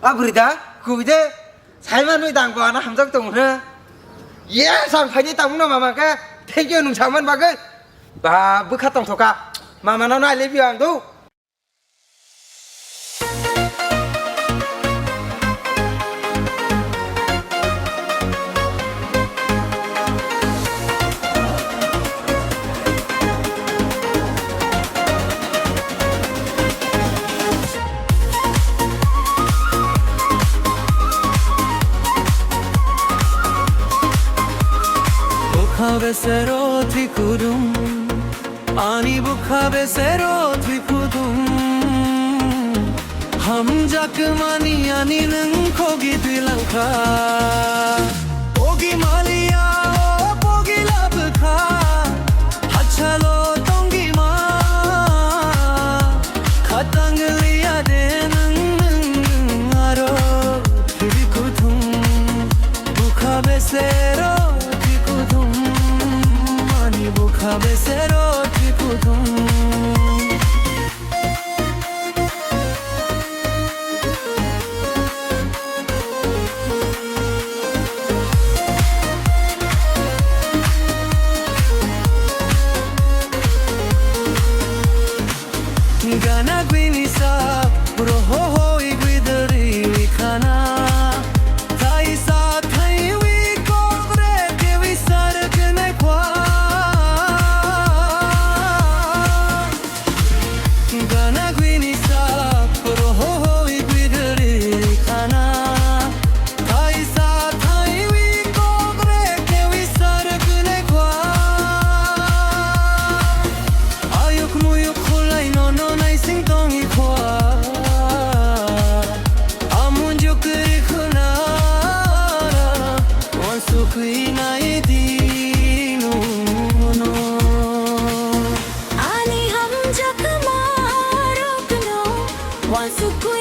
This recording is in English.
아브리다 구비데 살만의 당부 하나 함정 동으로 예 상판이 당무나 마마가 태교 농장만 박은 바 부카똥 토가 마마나 알레비왕도 Bukhave trikudum Ani bukhabe sero trikudum Ham jakmani ani nang khogi dilanka Pogi malia o pogi labkha Hachalo tongi ma Khatang liya denang aro trikudum Bukhave sero Bukhave sero trikudum Gana gwini sa puro ho ho igwidari khana Thai sa thai wi kogre ke wi sarak na kwa Gana gwini sa puro ho ho igwidari khana Thai sa thai wi kogre ke wi sarak na kwa Ayuk muyuk khulai no no nai sing tong I kwa Amun jokri khuna Wan sukhi nai dinu no Ani ham jak marok no Wan sukui